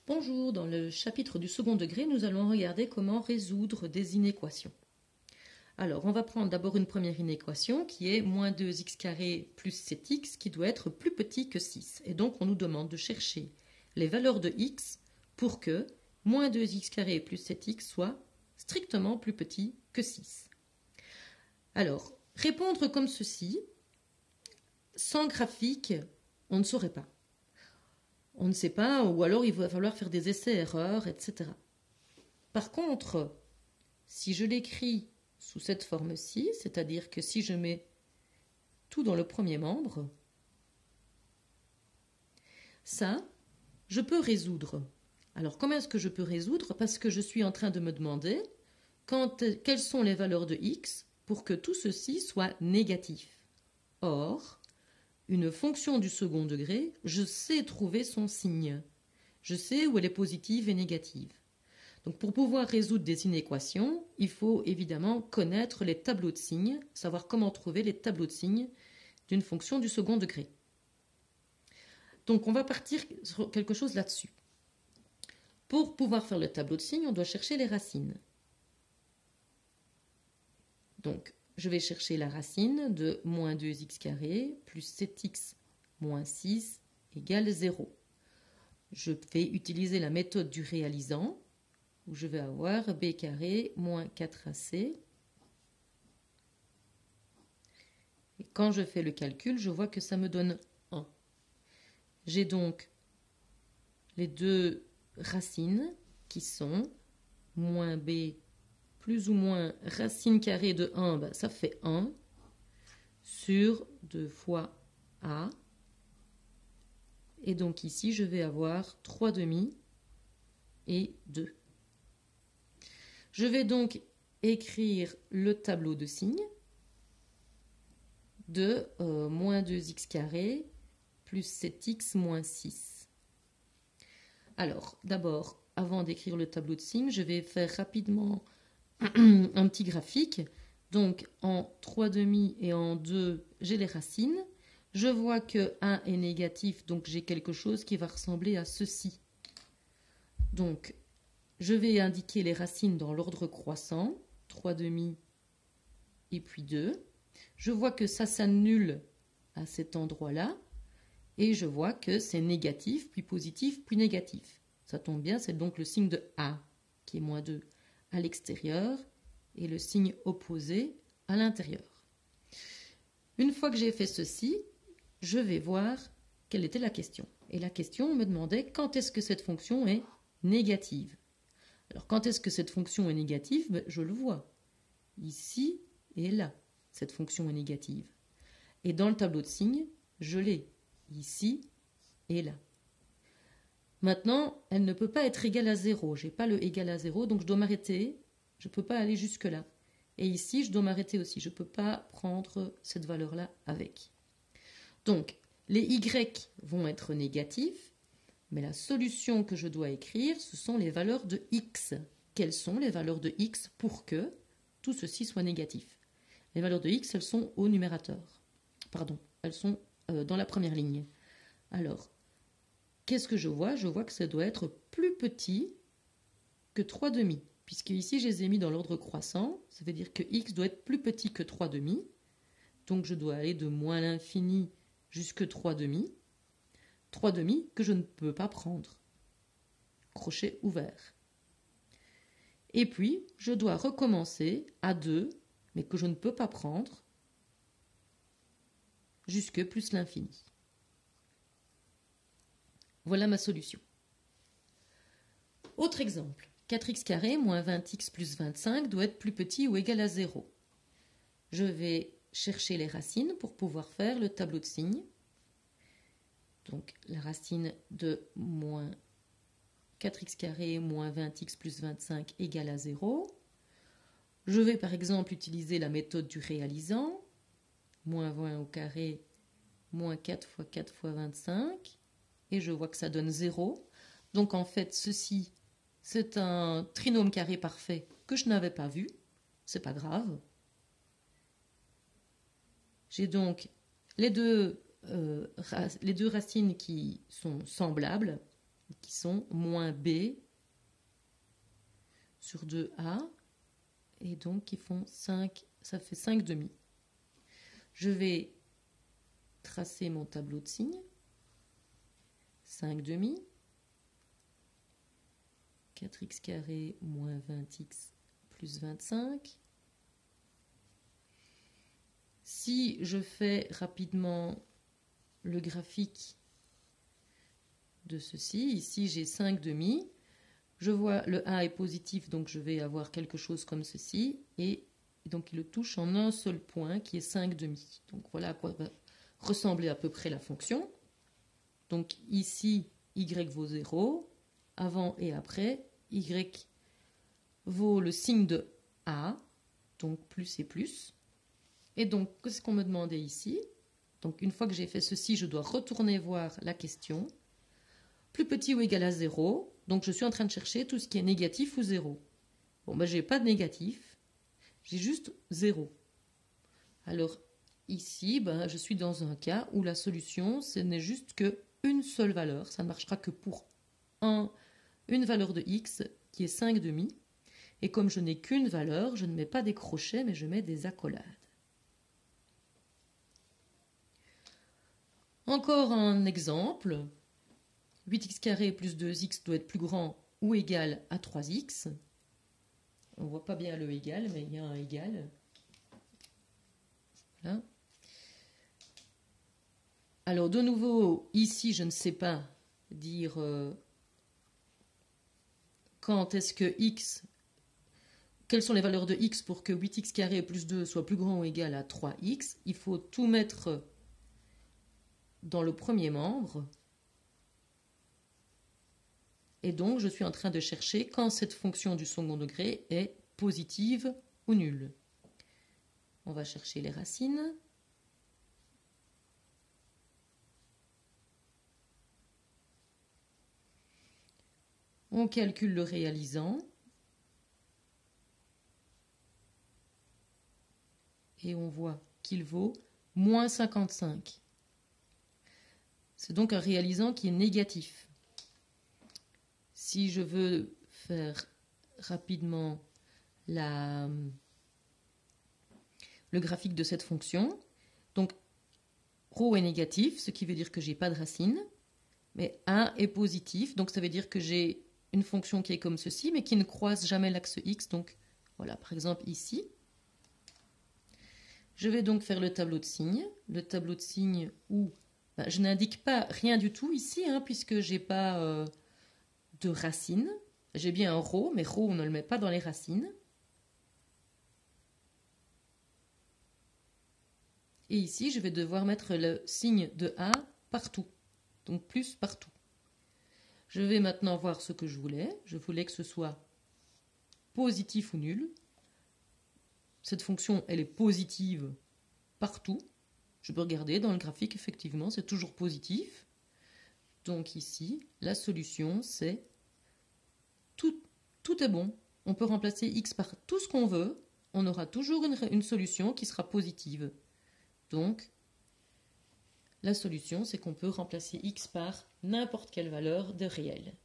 Bonjour, dans le chapitre du second degré, nous allons regarder comment résoudre des inéquations. Alors, on va prendre d'abord une première inéquation qui est moins 2x carré plus 7x qui doit être plus petit que 6. Et donc, on nous demande de chercher les valeurs de x pour que moins 2x carré plus 7x soit strictement plus petit que 6. Alors, répondre comme ceci, sans graphique, on ne saurait pas. On ne sait pas, ou alors il va falloir faire des essais-erreurs, etc. Par contre, si je l'écris sous cette forme-ci, c'est-à-dire que si je mets tout dans le premier membre, ça, je peux résoudre. Alors, comment est-ce que je peux résoudre? Parce que je suis en train de me demander quelles sont les valeurs de x pour que tout ceci soit négatif. Or, une fonction du second degré, je sais trouver son signe. Je sais où elle est positive et négative. Donc pour pouvoir résoudre des inéquations, il faut évidemment connaître les tableaux de signes, savoir comment trouver les tableaux de signes d'une fonction du second degré. Donc on va partir sur quelque chose là-dessus. Pour pouvoir faire le tableau de signes, on doit chercher les racines. Donc je vais chercher la racine de moins 2x carré plus 7x moins 6 égale 0. Je vais utiliser la méthode du réalisant, où je vais avoir b carré moins 4ac. Et quand je fais le calcul, je vois que ça me donne 1. J'ai donc les deux racines qui sont moins b plus ou moins racine carrée de 1, ben ça fait 1, sur 2 fois a. Et donc ici, je vais avoir 3 demi et 2. Je vais donc écrire le tableau de signes de moins 2x carré plus 7x moins 6. Alors, d'abord, avant d'écrire le tableau de signes, je vais faire rapidement un petit graphique. Donc, en 3 demi et en 2, j'ai les racines. Je vois que 1 est négatif, donc j'ai quelque chose qui va ressembler à ceci. Donc, je vais indiquer les racines dans l'ordre croissant, 3 demi et puis 2. Je vois que ça s'annule à cet endroit-là. Et je vois que c'est négatif, puis positif, puis négatif. Ça tombe bien, c'est donc le signe de A, qui est moins 2, à l'extérieur, et le signe opposé à l'intérieur. Une fois que j'ai fait ceci, je vais voir quelle était la question. Et la question me demandait quand est-ce que cette fonction est négative. Alors, quand est-ce que cette fonction est négative? Ben, je le vois. Ici et là, cette fonction est négative. Et dans le tableau de signes, je l'ai ici et là. Maintenant, elle ne peut pas être égale à 0. Je n'ai pas le égal à 0, donc je dois m'arrêter. Je ne peux pas aller jusque-là. Et ici, je dois m'arrêter aussi. Je ne peux pas prendre cette valeur-là avec. Donc, les y vont être négatifs. Mais la solution que je dois écrire, ce sont les valeurs de x. Quelles sont les valeurs de x pour que tout ceci soit négatif? Les valeurs de x, elles sont au numérateur. Pardon, elles sont dans la première ligne. Alors, qu'est-ce que je vois? Je vois que ça doit être plus petit que 3 demi. Puisque ici, je les ai mis dans l'ordre croissant. Ça veut dire que x doit être plus petit que 3 demi. Donc, je dois aller de moins l'infini jusque 3 demi. 3 demi que je ne peux pas prendre. Crochet ouvert. Et puis, je dois recommencer à 2, mais que je ne peux pas prendre, jusque plus l'infini. Voilà ma solution. Autre exemple. 4x carré moins 20x plus 25 doit être plus petit ou égal à 0. Je vais chercher les racines pour pouvoir faire le tableau de signes. Donc, la racine de moins 4x carré moins 20x plus 25 égale à 0. Je vais par exemple utiliser la méthode du réalisant. Moins 20 au carré, moins 4 fois 4 fois 25. Et je vois que ça donne 0. Donc en fait, ceci, c'est un trinôme carré parfait que je n'avais pas vu. C'est pas grave. J'ai donc les deux racines qui sont semblables, qui sont moins b sur 2a, et donc qui font 5, ça fait 5 demi. Je vais tracer mon tableau de signes. 5 demi, 4x carré moins 20x plus 25. Si je fais rapidement le graphique de ceci, ici j'ai 5 demi, je vois le A est positif, donc je vais avoir quelque chose comme ceci, et donc il le touche en un seul point qui est 5 demi. Donc voilà à quoi va ressembler à peu près la fonction. Donc ici, y vaut 0, avant et après, y vaut le signe de A, donc plus et plus. Et donc, qu'est-ce qu'on me demandait ici? Donc une fois que j'ai fait ceci, je dois retourner voir la question. Plus petit ou égal à 0, donc je suis en train de chercher tout ce qui est négatif ou 0. Bon, ben je n'ai pas de négatif, j'ai juste 0. Alors ici, ben, je suis dans un cas où la solution, ce n'est juste qu'une seule valeur, ça ne marchera que pour une valeur de x qui est 5 demi. Et comme je n'ai qu'une valeur, je ne mets pas des crochets, mais je mets des accolades. Encore un exemple. 8x carré plus 2x doit être plus grand ou égal à 3x. On ne voit pas bien le égal, mais il y a un égal. Voilà. Alors de nouveau, ici, je ne sais pas dire quand est-ce que x, quelles sont les valeurs de x pour que 8x carré plus 2 soit plus grand ou égal à 3x. Il faut tout mettre dans le premier membre. Et donc, je suis en train de chercher quand cette fonction du second degré est positive ou nulle. On va chercher les racines. On calcule le réalisant. Et on voit qu'il vaut moins 55. C'est donc un réalisant qui est négatif. Si je veux faire rapidement le graphique de cette fonction, donc ρ est négatif, ce qui veut dire que je n'ai pas de racine, mais 1 est positif, donc ça veut dire que j'ai une fonction qui est comme ceci, mais qui ne croise jamais l'axe x. Donc voilà, par exemple ici. Je vais donc faire le tableau de signes. Le tableau de signes où je n'indique pas rien du tout ici, puisque je n'ai pas de racines. J'ai bien un ρ, mais ρ, on ne le met pas dans les racines. Et ici, je vais devoir mettre le signe de A partout, donc plus partout. Je vais maintenant voir ce que je voulais. Je voulais que ce soit positif ou nul. Cette fonction, elle est positive partout. Je peux regarder dans le graphique, effectivement, c'est toujours positif. Donc ici, la solution, c'est tout est bon. On peut remplacer x par tout ce qu'on veut. On aura toujours une solution qui sera positive. Donc, la solution, c'est qu'on peut remplacer x par n'importe quelle valeur de réel.